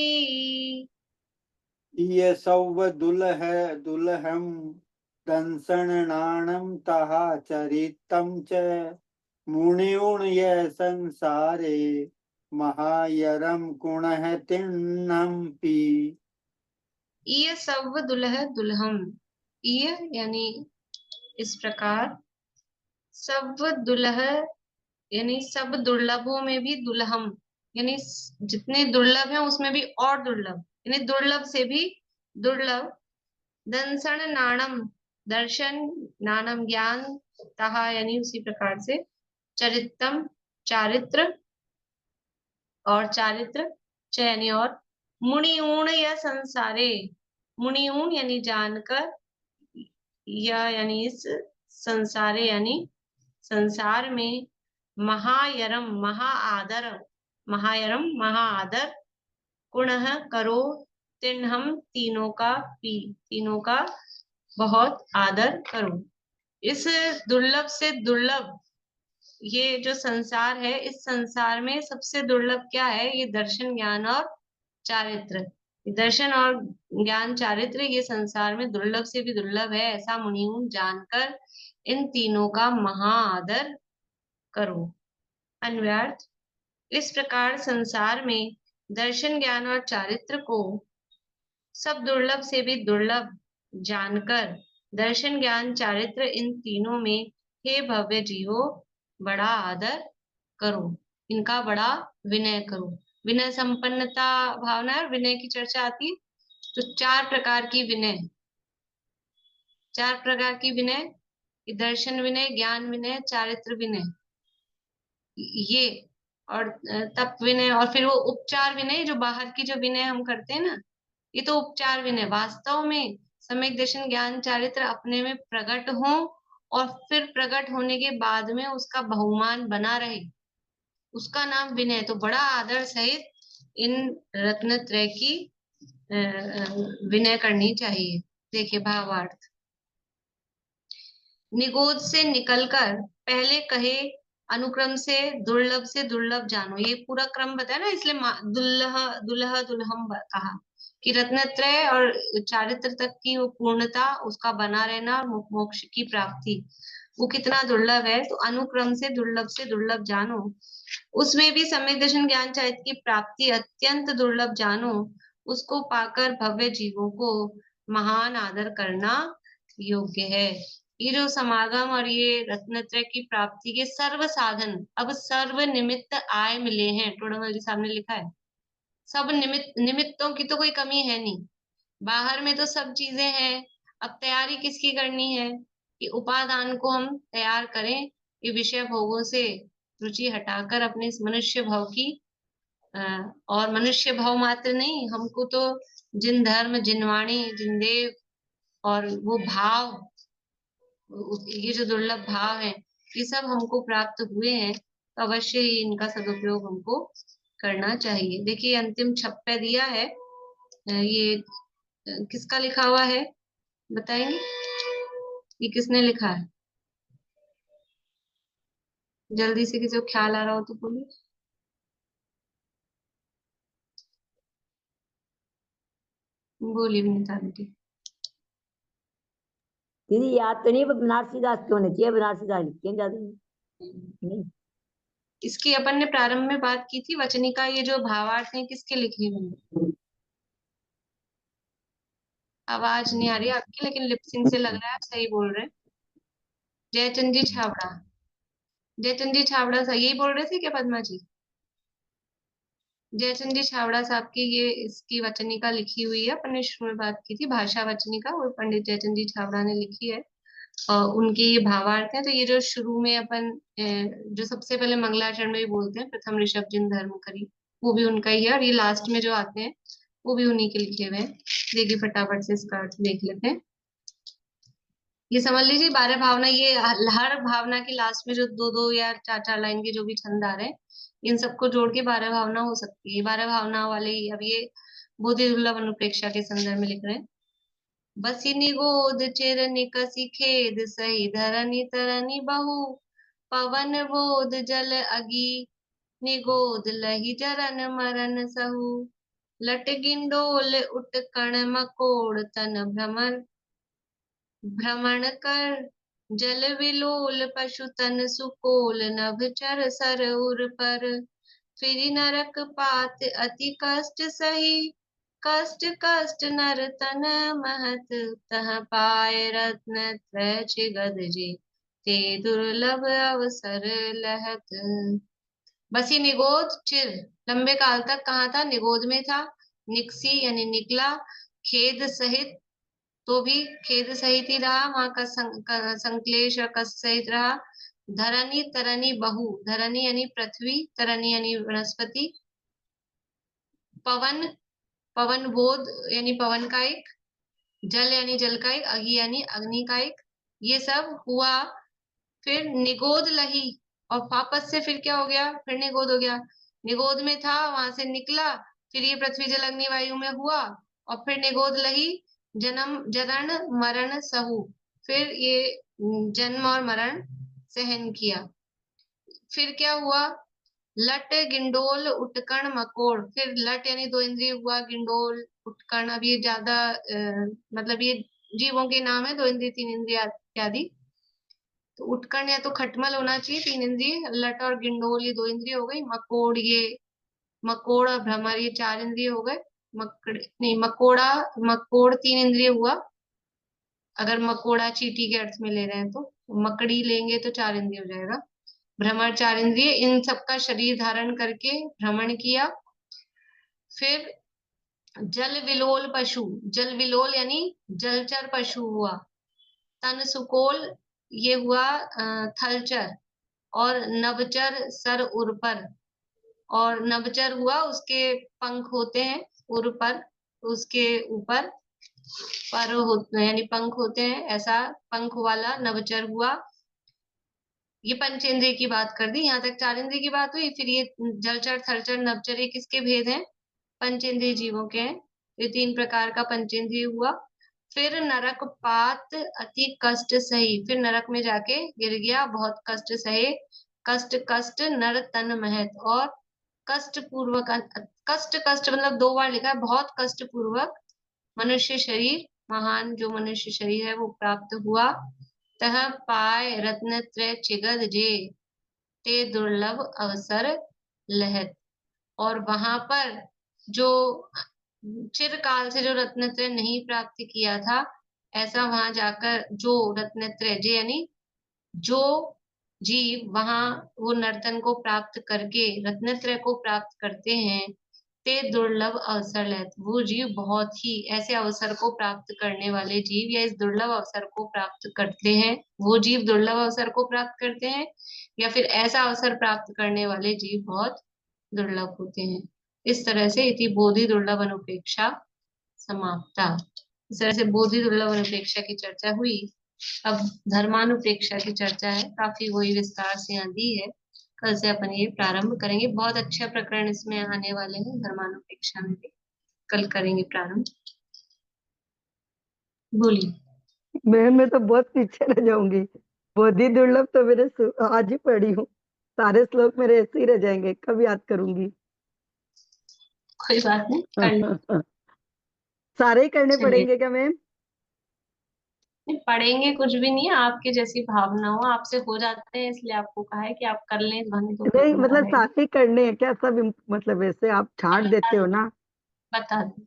ये सौव दुलह दुलहम दंसणाणं तहा चरितं च मुनियुण्य संसारे महायरं कुणः तिह्नम्पि। ये सब दुलह दुलहम, ये यानी इस प्रकार, सब दुलह यानी सब दुर्लभों में भी दुलहम यानी जितने दुर्लभ हैं उसमें भी और दुर्लभ, यानी दुर्लभ से भी दुर्लभ। दंसण नाणम दर्शन, नानम ज्ञान, तहा यानी उसी प्रकार से, चरितम चारित्र, और चारित्र च यानी और, मुनिऊण या संसारे, मुनिऊण यानी जानकर, या यानी इस संसारे यानी संसार में, महायरम महा आदर, महायरम महा आदर, कुणः करो, तिन्हम तीनों का, तीनों का बहुत आदर करो। इस दुर्लभ से दुर्लभ ये जो संसार है, इस संसार में सबसे दुर्लभ क्या है? ये दर्शन ज्ञान और चारित्र। दर्शन और ज्ञान चारित्र ये संसार में दुर्लभ से भी दुर्लभ है, ऐसा मुनियों जानकर इन तीनों का महा आदर करो। अन्वयार्थ, इस प्रकार संसार में दर्शन ज्ञान और चारित्र को सब दुर्लभ से भी दुर्लभ जानकर, दर्शन ज्ञान चारित्र इन तीनों में हे भव्य जीवो बड़ा आदर करो, इनका बड़ा विनय करो। विनय संपन्नता भावना और विनय की चर्चा आती है, तो 4 प्रकार की विनय, 4 प्रकार की विनय, दर्शन विनय, ज्ञान विनय, चारित्र विनय, ये, और तप विनय, और फिर वो उपचार विनय, जो बाहर की जो विनय हम करते हैं ना, ये तो उपचार विनय। वास्तव में सम्यक दर्शन ज्ञान चारित्र अपने में प्रकट हो और फिर प्रकट होने के बाद में उसका बहुमान बना रहे, उसका नाम विनय। तो बड़ा आदर सहित इन रत्नत्रय की विनय करनी चाहिए। देखिए भावार्थ, निगोद से निकलकर पहले कहे अनुक्रम से दुर्लभ जानो, ये पूरा क्रम बताया ना, इसलिए दुल्लह दुल्ह दुल्हम कहा कि रत्नत्रय और चारित्र तक की वो पूर्णता, उसका बना रहना और मोक्ष की प्राप्ति, वो कितना दुर्लभ है। तो अनुक्रम से दुर्लभ जानो, उसमें भी सम्यक दर्शन ज्ञान चारित्र की प्राप्ति अत्यंत दुर्लभ जानो, उसको पाकर भव्य जीवों को महान आदर करना योग्य है। ये जो समागम और ये रत्नत्रय की प्राप्ति के सर्व साधन, अब सर्व निमित्त आय मिले हैं, टोडामल जी साहब ने लिखा है। सब निमित्तों की तो कोई कमी है नहीं, बाहर में तो सब चीजें हैं। अब तैयारी किसकी करनी है कि उपादान को हम तैयार करें, ये विषय भोगों से रुचि हटाकर अपने इस मनुष्य भाव की, और मनुष्य भाव मात्र नहीं, हमको तो जिन धर्म जिन वाणी जिन देव और वो भाव, ये जो दुर्लभ भाव है, ये सब हमको प्राप्त हुए हैं, तो अवश्य ही इनका सदुपयोग हमको करना चाहिए। देखिए अंतिम छप्पे दिया है, ये किसका लिखा हुआ है बताएंगे? ये किसने लिखा है? जल्दी से किसी को ख्याल आ रहा हो तो बोलिए। बोलिए विनीता आंटी। दीदी याद तो नहीं, बनारसी दास क्यों होने चाहिए, बनारसी दास लिखती है ज्यादा नहीं। इसकी अपन ने प्रारंभ में बात की थी, वचनिका ये जो भावार्थ है किसके लिखे हुए हैं? आवाज नहीं आ रही आपकी, लेकिन लिपसिंग से लग रहा है आप सही बोल रहे हैं। जयचंद जी छाबड़ा, जयचंद जी छाबड़ा सही यही बोल रहे थे क्या पद्मा जी? जयचंद जी छाबड़ा साहब की ये इसकी वचनिका लिखी हुई है, अपन ने शुरू में बात की थी भाषा वचनिका, वो पंडित जयचंद जी छाबड़ा ने लिखी है। उनके ये भावार्थ है। तो ये जो शुरू में अपन जो सबसे पहले मंगलाचरण में भी बोलते हैं, प्रथम ऋषभ जिन धर्म करी, वो भी उनका ही है। और ये लास्ट में जो आते हैं वो भी उन्हीं के लिखे हुए हैं। देखिए फटाफट से इसका अर्थ देख लेते हैं। ये समझ लीजिए 12 भावना, ये हर भावना के लास्ट में जो दो दो या चार चार लाइन के जो भी छंद आ रहे हैं, इन सबको जोड़ के 12 भावना हो सकती है। 12 भावना वाले ही अब ये बोधि दुर्लभ अनुप्रेक्षा के संदर्भ में लिख रहे हैं। बसी निगोद चिर निकसी खेद सही धरनी तरनी बहु, पवन बोध जल अगी निगोद लही जरन मरन सहु, लट गिंडोल उट कण मकोड़ तन भ्रमण भ्रमण कर, जल विलोल पशु तन सुकोल नभचर सर उर पर, फिरी नरक पात अति कष्ट सही, कष्ट कष्ट नर तन महत, तह पाए रत्न त्रय छिगद जी, ते दुर्लभ अवसर लहत। बसी निगोद चिर, लंबे काल तक कहाँ था? निगोद में था। निकसी यानी निकला, खेद सहित, तो भी खेद सहित ही रहा, वहां का संक्लेश और कष्ट सहित रहा। धरनी तरनी बहु, धरनी यानी पृथ्वी, तरनी यानी वनस्पति, पवन, पवन बोध यानी पवन का एक, जल यानी जल का एक, अग्नि यानी अग्नि का एक, ये सब हुआ। फिर निगोद लही, और वापस से फिर क्या हो गया? फिर निगोद हो गया। निगोद में था, वहां से निकला, फिर ये पृथ्वी जल अग्नि वायु में हुआ, और फिर निगोद लही, जन्म जरण मरण सहु, फिर ये जन्म और मरण सहन किया। फिर क्या हुआ? लट गिंडोल उटकण मकोड़, फिर लट यानी दो इंद्रिय हुआ, गिंडोल उटकण, अब ये ज्यादा मतलब ये जीवों के नाम है, दो इंद्रिय तीन इंद्रिय इत्यादि। तो उत्कर्ण या तो खटमल होना चाहिए, तीन इंद्रिय, लट और गिंडोल ये दो इंद्रिय हो गई, मकोड़ ये, मकोड़ और भ्रमर ये चार इंद्रिय हो गए, मकड़ नहीं मकोड़ा, मकोड़ तीन इंद्रिय हुआ, अगर मकोड़ा चींटी के अर्थ में ले रहे हैं तो, मकड़ी लेंगे तो चार इंद्रिय हो जाएगा, भ्रमर चार इंद्रिय, इन सबका शरीर धारण करके भ्रमण किया। फिर जल विलोल पशु, जल विलोल यानी जलचर पशु हुआ, तन सुकोल ये हुआ थलचर, और नभचर सर उर पर, और नभचर हुआ उसके पंख होते हैं, उर पर उसके ऊपर, पर होते यानी पंख होते हैं, ऐसा पंख वाला नभचर हुआ। ये पंचेंद्रिय की बात कर दी, यहाँ तक चार इंद्रिय की बात हुई। फिर ये जलचर थलचर नभचर ये किसके भेद हैं? पंचेंद्रिय जीवों के हैं। ये तीन प्रकार का पंचेंद्रिय हुआ। फिर नरक पात अति कष्ट सही, फिर नरक में जाके गिर गया, बहुत कष्ट सहे, कष्ट कष्ट नर तन महत, और कष्ट पूर्वक, कष्ट कष्ट मतलब दो बार लिखा है, बहुत कष्ट पूर्वक मनुष्य शरीर, महान जो मनुष्य शरीर है वो प्राप्त हुआ। तह पाय रत्न त्रय चिगद जे, ते दुर्लभ अवसर लहत, और वहां पर जो चिरकाल से जो रत्नत्रय नहीं प्राप्त किया था, ऐसा वहां जाकर जो रत्नत्रय जे यानी जो जीव वहां वो नर्तन को प्राप्त करके रत्नत्रय को प्राप्त करते हैं, ते दुर्लभ अवसर लेते, वो जीव बहुत ही ऐसे अवसर को प्राप्त करने वाले जीव, या इस दुर्लभ अवसर को प्राप्त करते हैं, वो जीव दुर्लभ अवसर को प्राप्त करते हैं, या फिर ऐसा अवसर प्राप्त करने वाले जीव बहुत दुर्लभ होते हैं। इस तरह से इति बोधि दुर्लभ अनुपेक्षा समाप्ता। इस तरह से बोधि दुर्लभ अनुपेक्षा की चर्चा हुई। अब धर्मानुपेक्षा की चर्चा है, काफी वही विस्तार से यहाँ दी है। कल से अपन ये प्रारंभ करेंगे, बहुत अच्छा प्रकरण इसमें आने वाले हैं, धर्मानुपेक्षा में भी कल करेंगे प्रारंभ। बोलिए। मैं तो बहुत पीछे रह जाऊंगी। बोधि दुर्लभ तो आज ही पढ़ी हूँ। सारे श्लोक मेरे ऐसे ही रह जाएंगे, कब याद करूंगी। कोई बात नहीं, कर लो। सारे ही करने चलिए, पड़ेंगे क्या मैम? नहीं पढ़ेंगे कुछ भी नहीं है, आपके जैसी भावना हो, आपसे हो जाते हैं इसलिए आपको कहा है कि आप कर लें, इस बहाने तो कोई नहीं बता मतलब रहे सारे ही करने हैं क्या सब? मतलब वैसे आप छांट देते हो ना। बता दें।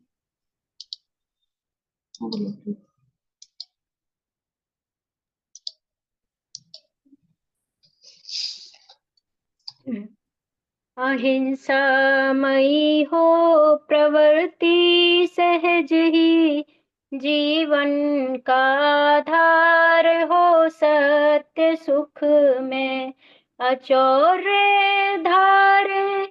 बोलो। अहिंसा मई हो प्रवृत्ति सहज ही, जीवन का आधार हो सत्य सुख में। अचौर्य धारे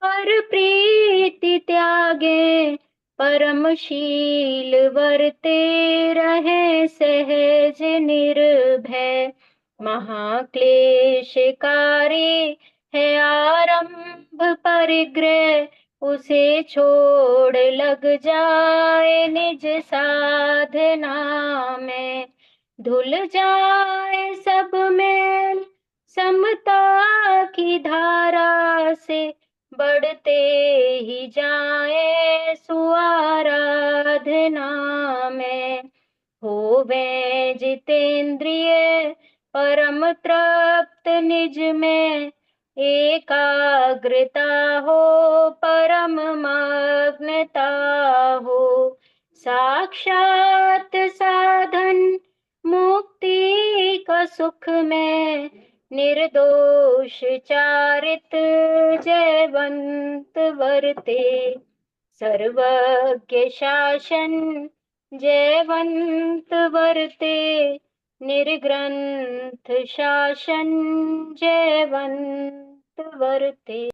पर प्रीति त्यागे, परमशील वर्ते रहे सहज निर्भय। महाक्लेशकारी है आरंभ परिग्रह, उसे छोड़ लग जाए निज साधना में। धुल जाए सब मेल समता की धारा से, बढ़ते ही जाए सुआराधना में। होवे जितेंद्रिय परम तृप्त निज में, एकाग्रता हो परम मग्नता हो। साक्षात साधन मुक्ति का सुख में, निर्दोष चारित जयवंत वर्ते। सर्वज्ञ शासन जयवंत वर्ते, निर्ग्रंथ शासन जयवंत वर्ते।